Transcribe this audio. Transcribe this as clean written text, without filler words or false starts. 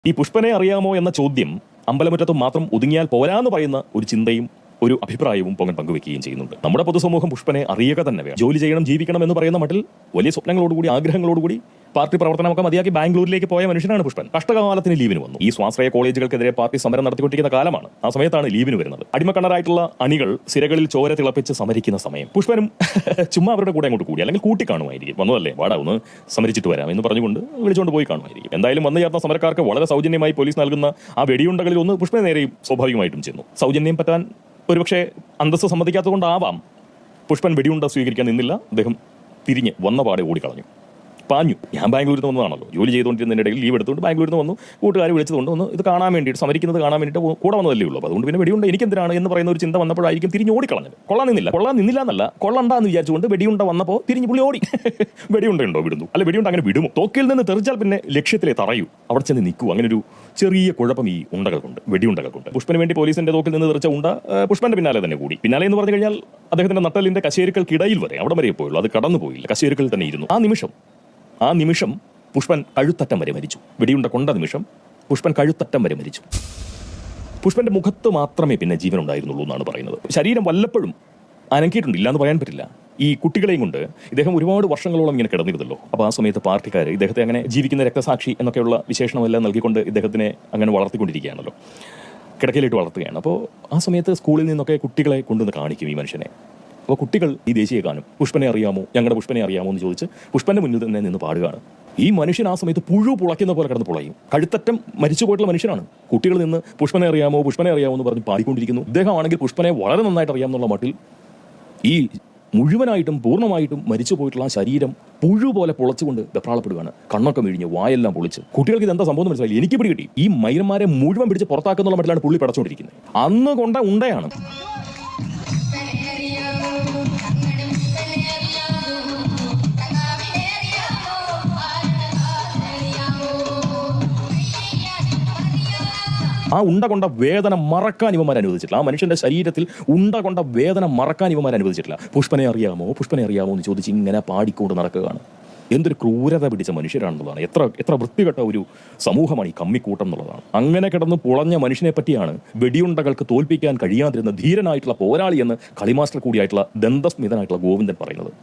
ഈ പുഷ്പനെ അറിയാമോ എന്ന ചോദ്യം അമ്പലമുറ്റത്തും മാത്രം ഒതുങ്ങിയാൽ പോരാന്ന് പറയുന്ന ഒരു ചിന്തയും ഒരു അഭിപ്രായവും പൊങ്ങൻ പങ്കുവെക്കുകയും ചെയ്യുന്നുണ്ട്. നമ്മുടെ പൊതുസമൂഹം പുഷ്പനെ അറിയുക തന്നെ വേണം. ജോലി ചെയ്യണം, ജീവിക്കണം എന്ന് പറയുന്ന മട്ടിൽ വലിയ സ്വപ്നങ്ങളോടുകൂടി, ആഗ്രഹങ്ങളോടുകൂടി പാർട്ടി പ്രവർത്തനമൊക്കെ മതിയാക്കി ബാംഗ്ലൂരിലേക്ക് പോയ മനുഷ്യനാണ് പുഷ്പൻ. കഷ്ടകാലത്തിന് ലീവിന് വന്നു. ഈ സ്വാശ്രയ കോളേജുകൾക്കെതിരെ പാർട്ടി സമരം നടത്തിക്കൊണ്ടിരിക്കുന്ന കാലമാണ്. ആ സമയത്താണ് ലീവിന് വരുന്നത്. അടിമക്കണ്ണരായിട്ടുള്ള അണികൾ സിരകളിൽ ചോര തിളപ്പിച്ച് സമരിക്കുന്ന സമയം. പുഷ്പനും ചുമ്മാ അവരുടെ കൂടെ അങ്ങോട്ട് കൂടി, അല്ലെങ്കിൽ കൂട്ടി കാണുമായിരിക്കും. വന്നതല്ലേ, വാടാ ഒന്ന് സമരിച്ചിട്ട് വരാം എന്ന് പറഞ്ഞുകൊണ്ട് വിളിച്ചുകൊണ്ട് പോയി കാണുമായിരിക്കും. എന്തായാലും വന്നു ചേർന്ന സമരക്കാർക്ക് വളരെ സൗജന്യമായി പോലീസ് നൽകുന്ന ആ വെടിയുണ്ടകളിൽ ഒന്ന് പുഷ്പനെ നേരെയും സ്വാഭാവികമായിട്ടും ചെന്നു. സൗജന്യം പറ്റാൻ ഒരുപക്ഷെ അന്തസ്സ് സമ്മതിക്കാത്തതുകൊണ്ടാവാം പുഷ്പൻ വെടിയുണ്ട സ്വീകരിക്കാൻ നിന്നില്ല. അദ്ദേഹം തിരിഞ്ഞ് വന്ന പാടെ ഓടിക്കളഞ്ഞു, പാഞ്ഞു. ഞാൻ ബാംഗ്ലൂരിൽ നിന്ന് വന്നതാണല്ലോ, ജോലി ചെയ്തുകൊണ്ടിരുന്നതിനിടയിൽ ലീവ് എടുത്തുകൊണ്ട് ബാംഗ്ലൂരിൽ നിന്ന് വന്നു. കൂട്ടുകാർ വിളിച്ചതുകൊണ്ട് ഒന്ന് ഇത് കാണാൻ വേണ്ടിയിട്ട്, സമരിക്കുന്നത് കാണാൻ വേണ്ടിയിട്ട് കൂടെ വന്നതല്ലേ ഉള്ളൂ. അതുകൊണ്ട് പിന്നെ വെടിയുണ്ട എനിക്കെന്തിനാണ് എന്ന് പറയുന്ന ഒരു ചിന്ത വന്നപ്പോഴായിരിക്കും തിരിഞ്ഞ് ഓടിക്കളഞ്ഞത്. കൊള്ളാൻ നിന്നില്ല എന്നല്ല, കൊള്ളണ്ടെന്ന് വിചാരിച്ചുകൊണ്ട് വെടിയുണ്ട വന്നപ്പോൾ തിരിഞ്ഞ് പുള്ളി ഓടി. വെടിയുണ്ടോ വിടുന്നു, അല്ല വെടിയുണ്ട അങ്ങനെ വിടുമോ? തോക്കിൽ നിന്ന് തെറിച്ചാൽ പിന്നെ ലക്ഷ്യത്തിലെ തറയൂ, അവിടെ ചെന്ന് നിൽക്കൂ. അങ്ങനെ ഒരു ചെറിയ കുഴപ്പം ഈ ഉണ്ടകൾക്കുണ്ട്, വെടിയുണ്ടകൾക്കുണ്ട്. പുഷ്പന് വേണ്ടി പോലീസിന്റെ തോക്കിൽ നിന്ന് തെറിച്ച ഉണ്ട പുഷ്പന്റെ പിന്നാലെ തന്നെ കൂടി. പിന്നാലെ എന്ന് പറഞ്ഞു കഴിഞ്ഞാൽ അദ്ദേഹത്തിന്റെ നട്ടലിന്റെ കശേരുക്കൾക്കിടയിൽ വരെ, അവിടെ വരെ പോയുള്ളൂ, അത് കടന്നു പോയില്ല, കശേരുക്കൾ തന്നെ ഇരുന്നു. ആ നിമിഷം പുഷ്പൻ കഴുത്തറ്റം വരെ മരിച്ചു. വെടിയുണ്ട കൊണ്ട നിമിഷം പുഷ്പൻ കഴുത്തറ്റം വരെ മരിച്ചു. പുഷ്പന്റെ മുഖത്ത് മാത്രമേ പിന്നെ ജീവൻ ഉണ്ടായിരുന്നുള്ളൂ എന്നാണ് പറയുന്നത്. ശരീരം വല്ലപ്പോഴും അനക്കിയിട്ടുണ്ട്, ഇല്ലാന്ന് പറയാൻ പറ്റില്ല. ഈ കുട്ടികളെയും കൊണ്ട് ഇദ്ദേഹം ഒരുപാട് വർഷങ്ങളോളം ഇങ്ങനെ കിടന്നിരുന്നല്ലോ. അപ്പോൾ ആ സമയത്ത് പാർട്ടിക്കാർ ഇദ്ദേഹത്തെ അങ്ങനെ ജീവിക്കുന്ന രക്തസാക്ഷി എന്നൊക്കെയുള്ള വിശേഷണമെല്ലാം നൽകിക്കൊണ്ട് ഇദ്ദേഹത്തിനെ അങ്ങനെ വളർത്തിക്കൊണ്ടിരിക്കുകയാണല്ലോ, കിടക്കയിലിട്ട് വളർത്തുകയാണ്. അപ്പോൾ ആ സമയത്ത് സ്കൂളിൽ നിന്നൊക്കെ കുട്ടികളെ കൊണ്ടുവന്ന് കാണിക്കും ഈ മനുഷ്യനെ. അപ്പോൾ കുട്ടികൾ ഈ ദേശീയ ഗാനം പുഷ്പനെ അറിയാമോ, ഞങ്ങളുടെ പുഷ്പനെ അറിയാമോ എന്ന് ചോദിച്ച് പുഷ്പന്റെ മുന്നിൽ തന്നെ നിന്ന് പാടുകയാണ്. ഈ മനുഷ്യൻ ആ സമയത്ത് പുഴു പുളയ്ക്കുന്ന പോലെ കിടന്ന് പുളയും. കഴുത്തറ്റം മരിച്ചു പോയിട്ടുള്ള മനുഷ്യനാണ്. കുട്ടികൾ നിന്ന് പുഷ്പനെ അറിയാമോ എന്ന് പറഞ്ഞ് പാടിക്കൊണ്ടിരിക്കുന്നു. ഇദ്ദേഹമാണെങ്കിൽ പുഷ്പനെ വളരെ നന്നായിട്ട് അറിയാമെന്നുള്ള മട്ടിൽ ഈ മുഴുവനായിട്ടും പൂർണ്ണമായിട്ടും മരിച്ചു പോയിട്ടുള്ള ആ ശരീരം പുഴു പോലെ പൊളച്ചുകൊണ്ട് വെപ്രാളപ്പെടുകയാണ്. കണ്ണൊക്കെ മിഴിഞ്ഞ്, വായെല്ലാം പൊളിച്ച്. കുട്ടികൾക്ക് ഇതെന്താ സംഭവം മനസ്സിലായി. എനിക്ക് പിടികിട്ടി. ഈ മൈരന്മാരെ മുഴുവൻ പിടിച്ച് പുറത്താക്കുന്നുള്ള മട്ടിലാണ് പുള്ളി പടച്ചുകൊണ്ടിരിക്കുന്നത്. അന്ന് കൊണ്ട ഉണ്ടയാണ്. ആ ഉണ്ട കൊണ്ട വേദന മറക്കാൻ ഇവന്മാർ അനുവദിച്ചിട്ടില്ല. ആ മനുഷ്യന്റെ ശരീരത്തിൽ ഉണ്ട കൊണ്ട വേദന മറക്കാൻ ഇവന്മാർ അനുവദിച്ചിട്ടില്ല. പുഷ്പനെ അറിയാമോ എന്ന് ചോദിച്ച് ഇങ്ങനെ പാടിക്കൊണ്ട് നടക്കുകയാണ്. എന്തൊരു ക്രൂരത പിടിച്ച മനുഷ്യരാണെന്നുള്ളതാണ്. എത്ര വൃത്തികെട്ട ഒരു സമൂഹമാണ് ഈ കമ്മിക്കൂട്ടം എന്നുള്ളതാണ്. അങ്ങനെ കിടന്ന് പുളഞ്ഞ മനുഷ്യനെ പറ്റിയാണ് വെടിയുണ്ടകൾക്ക് തോൽപ്പിക്കാൻ കഴിയാതിരുന്ന ധീരനായിട്ടുള്ള പോരാളി എന്ന് കളിമാസ്റ്റർ കൂടിയായിട്ടുള്ള ദന്തസ്മിതനായിട്ടുള്ള ഗോവിന്ദൻ പറയുന്നത്.